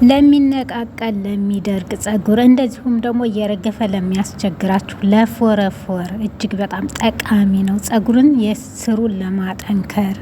ለሚነቃቀል ለሚደርቅ ጸጉር እንደዚሁም ደግሞ እየረገፈ ለሚያስቸግራችሁ ለፎረፎር እጅግ በጣም ጠቃሚ ነው። ጸጉርን የስሩን ለማጠንከር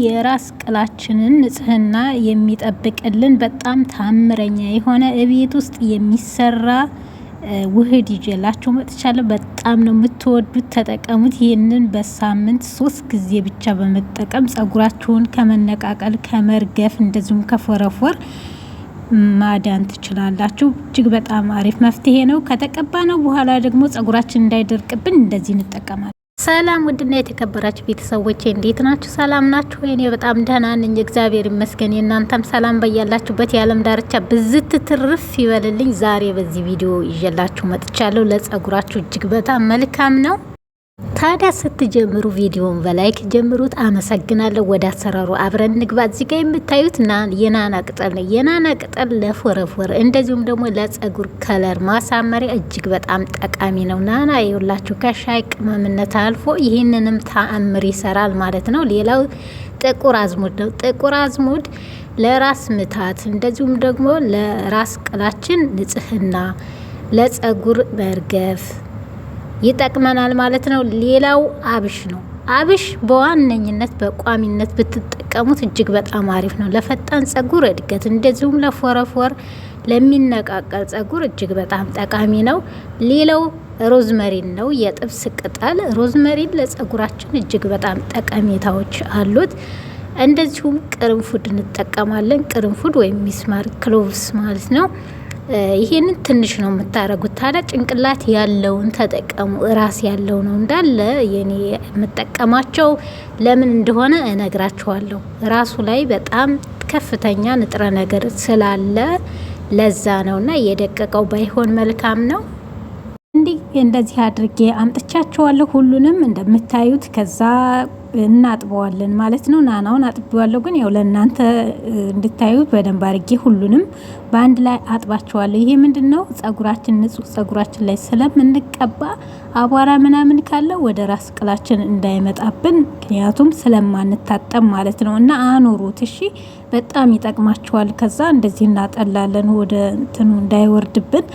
የራስ ቅላችንን ንጽህና የሚጠብቅልን በጣም ታምረኛ የሆነ እቤት ውስጥ የሚሰራ ውህድ ይዤላችሁ መጥቻለሁ። በጣም ነው የምትወዱት፣ ተጠቀሙት። ይህንን በሳምንት 3 ጊዜ ብቻ በመጠቀም ጸጉራችሁን ከመነቃቀል ከመርገፍ እንደዚሁም ከፎረፎር ማዳን ትችላላችሁ። እጅግ በጣም አሪፍ መፍትሄ ነው። ከተቀባ ነው በኋላ ደግሞ ጸጉራችን እንዳይደርቅብን እንደዚህ እንጠቀማለን። ሰላም ውድና የተከበራችሁ ቤተሰቦቼ እንዴት ናችሁ? ሰላም ናችሁ? እኔ በጣም ደህና ነኝ፣ እግዚአብሔር ይመስገን። የእናንተም ሰላም በያላችሁበት የዓለም ዳርቻ ብዝት ትርፍ ይበልልኝ። ዛሬ በዚህ ቪዲዮ ይዤላችሁ መጥቻለሁ። ለጸጉራችሁ እጅግ በጣም መልካም ነው። ታዲያ ስትጀምሩ ቪዲዮን በላይክ ጀምሩት። አመሰግናለሁ። ወደ አሰራሩ አብረን እንግባ። እዚህ ጋር የምታዩት የናና ቅጠል ነው። የናና ቅጠል ለፎረፎር እንደዚሁም ደግሞ ለጸጉር ከለር ማሳመሪያ እጅግ በጣም ጠቃሚ ነው። ናና የሁላችሁ ከሻይ ቅመምነት አልፎ ይህንንም ተአምር ይሰራል ማለት ነው። ሌላው ጥቁር አዝሙድ ነው። ጥቁር አዝሙድ ለራስ ምታት እንደዚሁም ደግሞ ለራስ ቅላችን ንጽህና፣ ለጸጉር መርገፍ ይጠቅመናል ማለት ነው። ሌላው አብሽ ነው። አብሽ በዋነኝነት በቋሚነት ብትጠቀሙት እጅግ በጣም አሪፍ ነው። ለፈጣን ጸጉር እድገት እንደዚሁም ለፎረፎር ለሚነቃቀል ጸጉር እጅግ በጣም ጠቃሚ ነው። ሌላው ሮዝመሪን ነው። የጥብስ ቅጠል ሮዝመሪን ለጸጉራችን እጅግ በጣም ጠቀሜታዎች አሉት። እንደዚሁም ቅርንፉድ እንጠቀማለን። ቅርንፉድ ወይም ሚስማር ክሎቭስ ማለት ነው። ይሄንን ትንሽ ነው የምታረጉት። ታዲያ ጭንቅላት ያለውን ተጠቀሙ። ራስ ያለው ነው እንዳለ የኔ የምጠቀማቸው ለምን እንደሆነ እነግራችኋለሁ። ራሱ ላይ በጣም ከፍተኛ ንጥረ ነገር ስላለ ለዛ ነውና የደቀቀው ባይሆን መልካም ነው። እንደዚህ አድርጌ አምጥቻቸዋለሁ ሁሉንም እንደምታዩት። ከዛ እናጥበዋለን ማለት ነው። ናናውን አጥቤዋለሁ፣ ግን ያው ለእናንተ እንድታዩት በደንብ አድርጌ ሁሉንም በአንድ ላይ አጥባቸዋለሁ። ይሄ ምንድነው? ጸጉራችን ንጹህ ጸጉራችን ላይ ስለምንቀባ አቧራ ምናምን ካለ ወደ ራስ ቅላችን እንዳይመጣብን፣ ምክንያቱም ስለማንታጠብ ማለት ነው። እና አኖሩት እሺ፣ በጣም ይጠቅማቸዋል። ከዛ እንደዚህ እናጠላለን ወደ እንትኑ እንዳይወርድብን።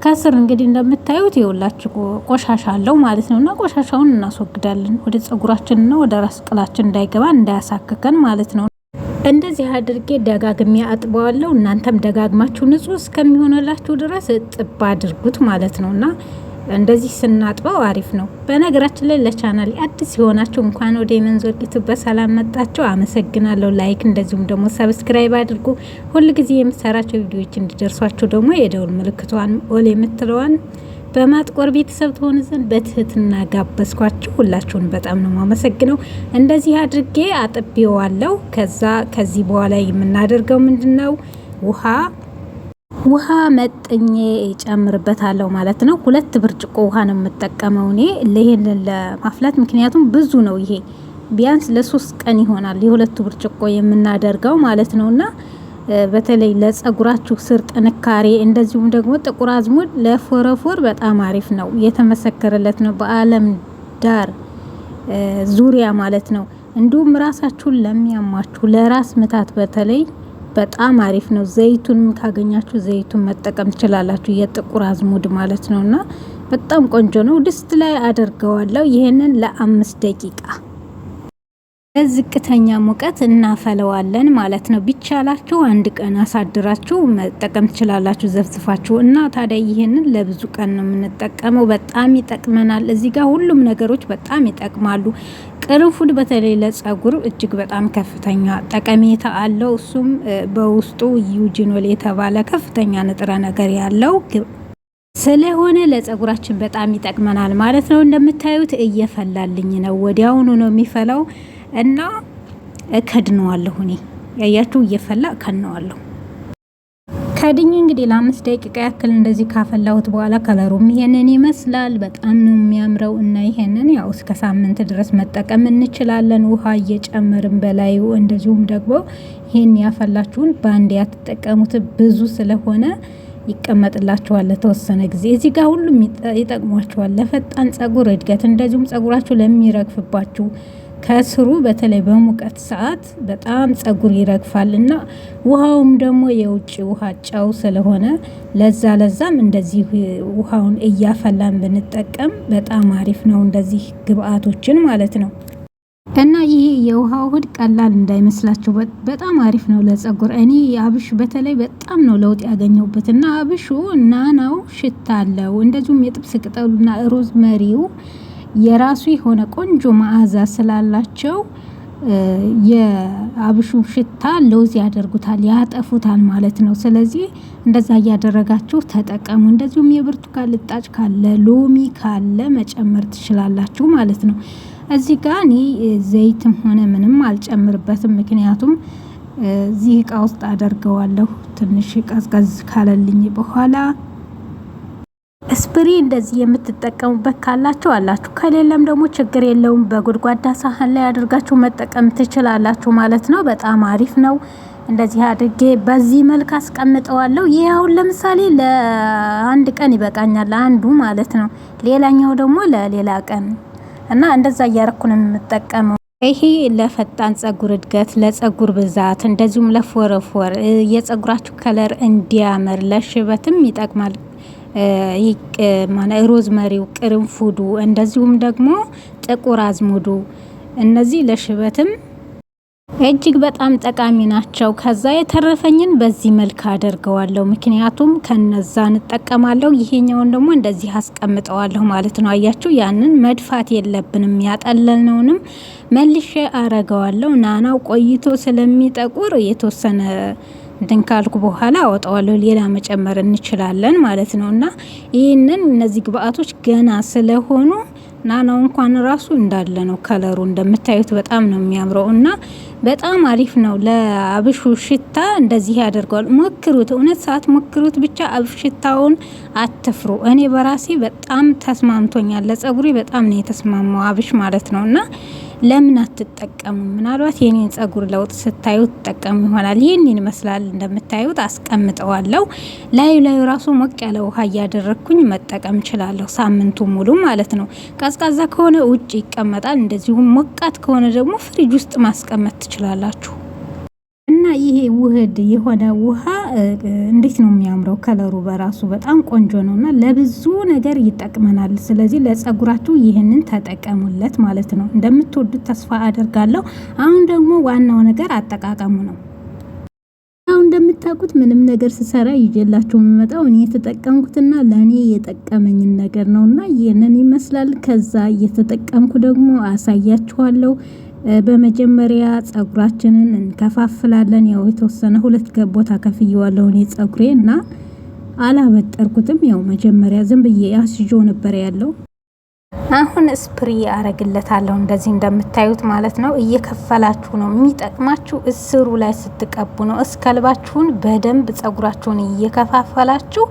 ከስር እንግዲህ እንደምታዩት የውላችሁ ቆሻሻ አለው ማለት ነው። እና ቆሻሻውን እናስወግዳለን ወደ ጸጉራችንና ወደ ራስ ቅላችን እንዳይገባ እንዳያሳክከን ማለት ነው። እንደዚህ አድርጌ ደጋግሜ አጥበዋለሁ። እናንተም ደጋግማችሁ ንጹህ እስከሚሆንላችሁ ድረስ እጥብ አድርጉት ማለት ነውና እንደዚህ ስናጥበው አሪፍ ነው። በነገራችን ላይ ለቻናል አዲስ የሆናችሁ እንኳን ወደ መንዞልቱ በሰላም መጣችሁ። አመሰግናለሁ። ላይክ እንደዚሁም ደግሞ ሰብስክራይብ አድርጉ። ሁሉ ጊዜ የምሰራቸው ቪዲዮዎች እንዲደርሷችሁ ደግሞ የደውል ምልክቷን ኦል የምትለዋን በማጥቆር ቤተሰብ ትሆኑ ዘንድ በትህትና ጋበዝኳችሁ። ሁላችሁን በጣም ነው የማመሰግነው። እንደዚህ አድርጌ አጥቤዋለሁ። ከዚህ በኋላ የምናደርገው ምንድነው? ውሃ መጥኜ ጨምርበታለሁ ማለት ነው። 2 ብርጭቆ ውሃ ነው የምጠቀመው እኔ ይሄንን ለማፍላት፣ ምክንያቱም ብዙ ነው። ይሄ ቢያንስ ለ3 ቀን ይሆናል የ2 ብርጭቆ የምናደርገው ማለት ነውና በተለይ ለጸጉራችሁ ስር ጥንካሬ እንደዚሁም ደግሞ ጥቁር አዝሙድ ለፎረፎር በጣም አሪፍ ነው፣ የተመሰከረለት ነው በዓለም ዳር ዙሪያ ማለት ነው። እንዲሁም ራሳችሁን ለሚያማችሁ ለራስ ምታት በተለይ በጣም አሪፍ ነው። ዘይቱን ካገኛችሁ ዘይቱን መጠቀም ትችላላችሁ፣ የጥቁር አዝሙድ ማለት ነውና በጣም ቆንጆ ነው። ድስት ላይ አደርገዋለሁ። ይሄንን ለ5 ደቂቃ በዝቅተኛ ሙቀት እናፈለዋለን ማለት ነው። ቢቻላችሁ 1 ቀን አሳድራችሁ መጠቀም ትችላላችሁ ዘፍዝፋችሁ። እና ታዲያ ይሄንን ለብዙ ቀን ነው የምንጠቀመው። በጣም ይጠቅመናል። እዚህ ጋር ሁሉም ነገሮች በጣም ይጠቅማሉ። ቅርንፉድ በተለይ ለጸጉር እጅግ በጣም ከፍተኛ ጠቀሜታ አለው። እሱም በውስጡ ዩጂኖል የተባለ ከፍተኛ ንጥረ ነገር ያለው ስለሆነ ለጸጉራችን በጣም ይጠቅመናል ማለት ነው። እንደምታዩት እየፈላልኝ ነው፣ ወዲያውኑ ነው የሚፈላው እና እከድነዋለሁ። እኔ ያያችሁ እየፈላ እከድነዋለሁ። ከድኝ እንግዲህ ለ5 ደቂቃ ያክል እንደዚህ ካፈላሁት በኋላ ከለሩም ይሄንን ይመስላል። በጣም ነው የሚያምረው። እና ይሄንን ያው እስከ ሳምንት ድረስ መጠቀም እንችላለን፣ ውሃ እየጨመርን በላዩ። እንደዚሁም ደግሞ ይሄን ያፈላችሁን ባንድ ያተጠቀሙት ብዙ ስለሆነ ይቀመጥላችኋል ለተወሰነ ጊዜ። እዚህ ጋር ሁሉም ይጠቅሟችኋል ለፈጣን ጸጉር እድገት እንደዚሁም ጸጉራችሁ ለሚረግፍባችሁ ከስሩ በተለይ በሙቀት ሰዓት በጣም ጸጉር ይረግፋል እና ውሃውም ደግሞ የውጭ ውሃ ጨው ስለሆነ ለዛም እንደዚህ ውሃውን እያፈላን ብንጠቀም በጣም አሪፍ ነው። እንደዚህ ግብአቶችን ማለት ነው። እና ይሄ የውሃ ውህድ ቀላል እንዳይመስላችሁ በጣም አሪፍ ነው ለጸጉር። እኔ አብሽ በተለይ በጣም ነው ለውጥ ያገኘሁበት እና አብሹ ናናው ሽታ አለው። እንደዚሁም የጥብስ ቅጠሉና ሮዝመሪው የራሱ የሆነ ቆንጆ መዓዛ ስላላቸው የአብሹ ሽታ ለውዝ ያደርጉታል፣ ያጠፉታል ማለት ነው። ስለዚህ እንደዛ እያደረጋችሁ ተጠቀሙ። እንደዚሁም የብርቱካን ልጣጭ ካለ ሎሚ ካለ መጨመር ትችላላችሁ ማለት ነው። እዚህ ጋር እኔ ዘይትም ሆነ ምንም አልጨምርበትም፣ ምክንያቱም እዚህ እቃ ውስጥ አደርገዋለሁ። ትንሽ ቀዝቀዝ ካለልኝ በኋላ ስፕሪ እንደዚህ የምትጠቀሙበት ካላችሁ አላችሁ፣ ከሌለም ደግሞ ችግር የለውም። በጎድጓዳ ሳህን ላይ አድርጋችሁ መጠቀም ትችላላችሁ ማለት ነው። በጣም አሪፍ ነው። እንደዚህ አድርጌ በዚህ መልክ አስቀምጠዋለሁ። ይሄ አሁን ለምሳሌ ለአንድ ቀን ይበቃኛል፣ አንዱ ማለት ነው። ሌላኛው ደግሞ ለሌላ ቀን እና እንደዛ እያረኩ ነው የምጠቀመው። ይሄ ለፈጣን ጸጉር እድገት፣ ለጸጉር ብዛት፣ እንደዚሁም ለፎረፎር የጸጉራችሁ ከለር እንዲያምር ለሽበትም ይጠቅማል። ሮዝመሪው፣ ቅርንፉዱ እንደዚሁም ደግሞ ጥቁር አዝሙዱ እነዚህ ለሽበትም እጅግ በጣም ጠቃሚ ናቸው። ከዛ የተረፈኝን በዚህ መልክ አደርገዋለሁ፣ ምክንያቱም ከነዛ እንጠቀማለሁ። ይሄኛውን ደግሞ እንደዚህ አስቀምጠዋለሁ ማለት ነው። አያችሁ፣ ያንን መድፋት የለብንም። ያጠለልነውንም መልሼ አረገዋለሁ። ናናው ቆይቶ ስለሚጠቁር የተወሰነ እንትን ካልኩ በኋላ አወጣዋለሁ። ሌላ መጨመር እንችላለን ማለት ነው። እና ይህንን እነዚህ ግብአቶች ገና ስለሆኑ ናናው እንኳን ራሱ እንዳለ ነው ከለሩ እንደምታዩት በጣም ነው የሚያምረው እና በጣም አሪፍ ነው። ለአብሹ ሽታ እንደዚህ ያደርገዋል። ሞክሩት፣ እውነት ሰዓት ሞክሩት ብቻ አብሽ ሽታውን አትፍሩ። እኔ በራሴ በጣም ተስማምቶኛል። ለጸጉሬ በጣም ነው የተስማማው አብሽ ማለት ነው። እና ለምን አትጠቀሙ? ምናልባት የኔን ጸጉር ለውጥ ስታዩ ትጠቀሙ ይሆናል። ይህንን ይመስላል እንደምታዩት አስቀምጠዋለሁ። ላዩ ራሱ ሞቅ ያለ ውሃ እያደረግኩኝ መጠቀም እችላለሁ፣ ሳምንቱ ሙሉ ማለት ነው። ቀዝቃዛ ከሆነ ውጭ ይቀመጣል። እንደዚሁም ሞቃት ከሆነ ደግሞ ፍሪጅ ውስጥ ማስቀመጥ ትችላላችሁ። እና ይሄ ውህድ የሆነ ውሃ እንዴት ነው የሚያምረው! ከለሩ በራሱ በጣም ቆንጆ ነው እና ለብዙ ነገር ይጠቅመናል። ስለዚህ ለጸጉራችሁ ይህንን ተጠቀሙለት ማለት ነው። እንደምትወዱት ተስፋ አደርጋለሁ። አሁን ደግሞ ዋናው ነገር አጠቃቀሙ ነው። አሁን እንደምታውቁት ምንም ነገር ስሰራ ይዤላችሁ የምመጣው እኔ የተጠቀምኩትና ለእኔ የጠቀመኝን ነገር ነው እና ይህንን ይመስላል። ከዛ እየተጠቀምኩ ደግሞ አሳያችኋለሁ። በመጀመሪያ ጸጉራችንን እንከፋፍላለን። ያው የተወሰነ 2 ቦታ ከፍየዋለሁ እኔ ጸጉሬ እና አላበጠርኩትም። ያው መጀመሪያ ዝም ብዬ አስይዤው ነበር ያለው። አሁን ስፕሪ አረግለታለሁ እንደዚህ እንደምታዩት ማለት ነው። እየከፈላችሁ ነው የሚጠቅማችሁ። እስሩ ላይ ስትቀቡ ነው። እስከልባችሁን በደንብ ጸጉራችሁን እየከፋፈላችሁ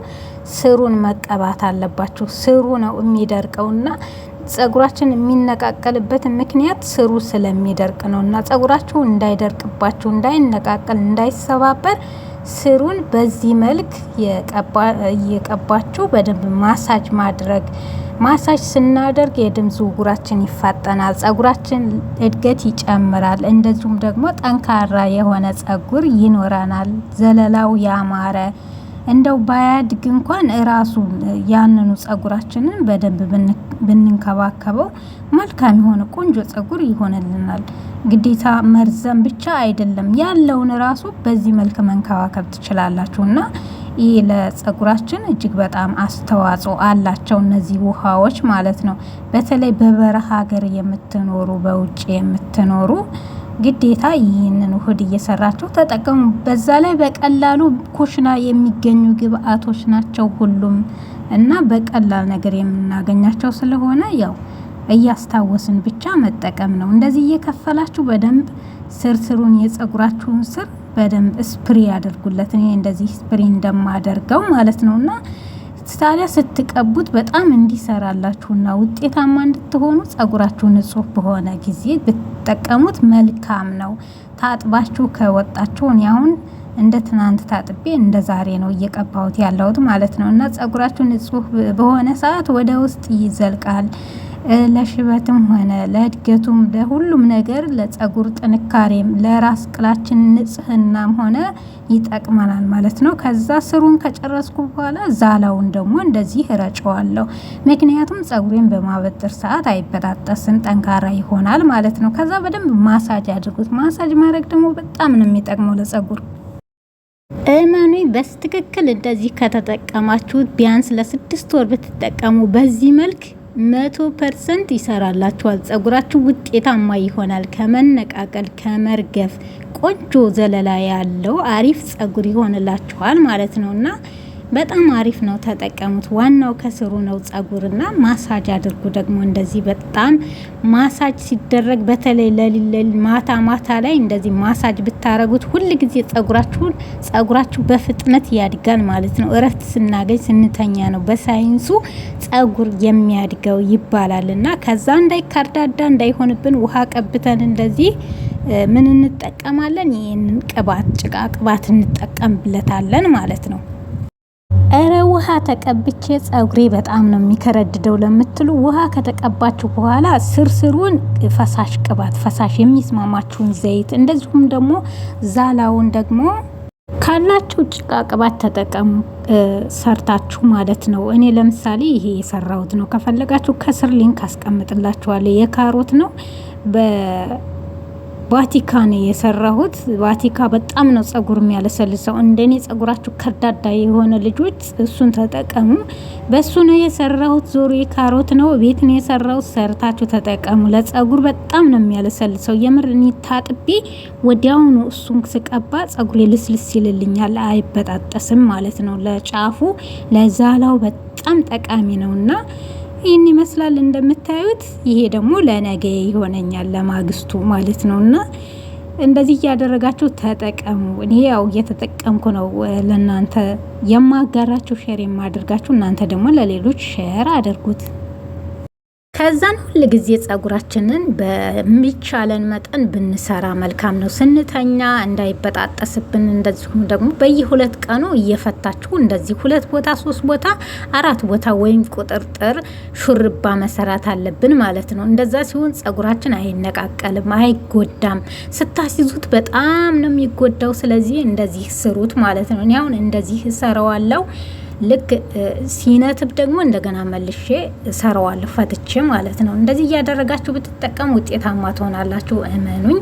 ስሩን መቀባት አለባችሁ። ስሩ ነው የሚደርቀውና ጸጉራችን የሚነቃቀልበት ምክንያት ስሩ ስለሚደርቅ ነው። እና ጸጉራችሁ እንዳይደርቅባችሁ፣ እንዳይነቃቀል፣ እንዳይሰባበር ስሩን በዚህ መልክ እየቀባችሁ በደንብ ማሳጅ ማድረግ። ማሳጅ ስናደርግ የደም ዝውውራችን ይፋጠናል፣ ጸጉራችን እድገት ይጨምራል። እንደዚሁም ደግሞ ጠንካራ የሆነ ጸጉር ይኖረናል፣ ዘለላው ያማረ እንደው ባያድግ እንኳን እራሱን ያንኑ ጸጉራችንን በደንብ ብንንከባከበው መልካም የሆነ ቆንጆ ጸጉር ይሆንልናል። ግዴታ መርዘም ብቻ አይደለም፣ ያለውን ራሱ በዚህ መልክ መንከባከብ ትችላላችሁና ይህ ለጸጉራችን እጅግ በጣም አስተዋጽኦ አላቸው እነዚህ ውሃዎች ማለት ነው። በተለይ በበረሃ ሀገር የምትኖሩ፣ በውጭ የምትኖሩ ግዴታ ይህንን ውህድ እየሰራችሁ ተጠቀሙ። በዛ ላይ በቀላሉ ኩሽና የሚገኙ ግብአቶች ናቸው ሁሉም እና በቀላል ነገር የምናገኛቸው ስለሆነ ያው እያስታወስን ብቻ መጠቀም ነው። እንደዚህ እየከፈላችሁ በደንብ ስሩን የጸጉራችሁን ስር በደንብ ስፕሪ ያደርጉለት። እኔ እንደዚህ ስፕሪ እንደማደርገው ማለት ነውና ታዲያ ስትቀቡት በጣም እንዲሰራላችሁና ውጤታማ እንድትሆኑ ጸጉራችሁ ንጹህ በሆነ ጊዜ ብትጠቀሙት መልካም ነው። ታጥባችሁ ከወጣችሁ እኔ አሁን እንደ ትናንት ታጥቤ እንደ ዛሬ ነው እየቀባሁት ያለሁት ማለት ነው። እና ጸጉራችሁ ንጹህ በሆነ ሰዓት ወደ ውስጥ ይዘልቃል። ለሽበትም ሆነ ለእድገቱም ለሁሉም ነገር ለጸጉር ጥንካሬም ለራስ ቅላችን ንጽህናም ሆነ ይጠቅመናል ማለት ነው። ከዛ ስሩን ከጨረስኩ በኋላ ዛላውን ደግሞ እንደዚህ እረጨዋለሁ። ምክንያቱም ጸጉሬን በማበጠር ሰዓት አይበጣጠስም፣ ጠንካራ ይሆናል ማለት ነው። ከዛ በደንብ ማሳጅ አድርጉት። ማሳጅ ማድረግ ደግሞ በጣም ነው የሚጠቅመው ለጸጉር። እመኑ በስትክክል እንደዚህ ከተጠቀማችሁት ቢያንስ ለ6 ወር ብትጠቀሙ በዚህ መልክ 100% ይሰራላችኋል። ጸጉራችሁ ውጤታማ ይሆናል። ከመነቃቀል ከመርገፍ ቆንጆ ዘለላ ያለው አሪፍ ጸጉር ይሆንላችኋል ማለት ነውና በጣም አሪፍ ነው፣ ተጠቀሙት። ዋናው ከስሩ ነው ጸጉርና ማሳጅ አድርጉ። ደግሞ እንደዚህ በጣም ማሳጅ ሲደረግ በተለይ ለሊል ማታ ላይ እንደዚህ ማሳጅ ብታረጉት ሁል ጊዜ ጸጉራችሁ በፍጥነት ያድጋል ማለት ነው። እረፍት ስናገኝ ስንተኛ ነው በሳይንሱ ጸጉር የሚያድገው ይባላልና ከዛ እንዳይካርዳዳ እንዳይሆንብን ውሃ ቀብተን እንደዚህ ምን እንጠቀማለን? ይሄንን ቅባት ጭቃ ቅባት እንጠቀምብለታለን ማለት ነው። እረ ውሃ ተቀብቼ ጸጉሬ በጣም ነው የሚከረድደው ለምትሉ ውሃ ከተቀባችሁ በኋላ ስርስሩን ፈሳሽ ቅባት ፈሳሽ የሚስማማችሁን ዘይት እንደዚሁም ደግሞ ዛላውን ደግሞ ካላችሁ ጭቃ ቅባት ተጠቀሙ ሰርታችሁ ማለት ነው። እኔ ለምሳሌ ይሄ የሰራሁት ነው። ከፈለጋችሁ ከስር ሊንክ አስቀምጥላችኋለሁ። የካሮት ነው ባቲካ ነው የሰራሁት። ባቲካ በጣም ነው ጸጉር የሚያለሰልሰው። እንደኔ ጸጉራችሁ ከርዳዳ የሆነ ልጆች እሱን ተጠቀሙ። በሱ ነው የሰራሁት። ዞሮ ካሮት ነው ቤት ነው የሰራሁት። ሰርታችሁ ተጠቀሙ። ለጸጉር በጣም ነው የሚያለሰልሰው። የምር እኔ ታጥቤ ወዲያውኑ እሱን ስቀባ ጸጉሬ ልስልስ ይልልኛል፣ አይበጣጠስም ማለት ነው። ለጫፉ ለዛላው በጣም ጠቃሚ ነውና ይህን ይመስላል እንደምታዩት። ይሄ ደግሞ ለነገ ይሆነኛል ለማግስቱ ማለት ነውና እንደዚህ እያደረጋችሁ ተጠቀሙ። እኔ ያው እየተጠቀምኩ ነው ለናንተ የማጋራችሁ ሼር የማደርጋችሁ። እናንተ ደግሞ ለሌሎች ሼር አድርጉት። ከዛን ሁሉ ጊዜ ጸጉራችንን በሚቻለን መጠን ብንሰራ መልካም ነው። ስንተኛ እንዳይበጣጠስብን፣ እንደዚሁም ደግሞ በየ2 ቀኑ እየፈታችሁ እንደዚህ 2 ቦታ 3 ቦታ 4 ቦታ ወይም ቁጥርጥር ሹርባ መሰራት አለብን ማለት ነው። እንደዛ ሲሆን ጸጉራችን አይነቃቀልም፣ አይጎዳም። ስታስይዙት በጣም ነው የሚጎዳው። ስለዚህ እንደዚህ ስሩት ማለት ነው። እኔ አሁን እንደዚህ እሰራዋለሁ። ልክ ሲነትብ ደግሞ እንደገና መልሼ ሰራዋለሁ ፈትቼ ማለት ነው። እንደዚህ እያደረጋችሁ ብትጠቀሙ ውጤታማ ትሆናላችሁ፣ እመኑኝ።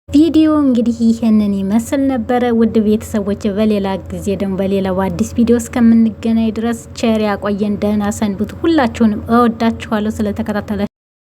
ቪዲዮ እንግዲህ ይሄንን ይመስል ነበረ። ውድ ቤተሰቦች በሌላ ጊዜ ደግሞ በሌላ አዲስ ቪዲዮ እስከምንገናኝ ድረስ ቸር ያቆየን። ደህና ሰንብቱ። ሁላችሁንም እወዳችኋለሁ ስለተከታተላችሁ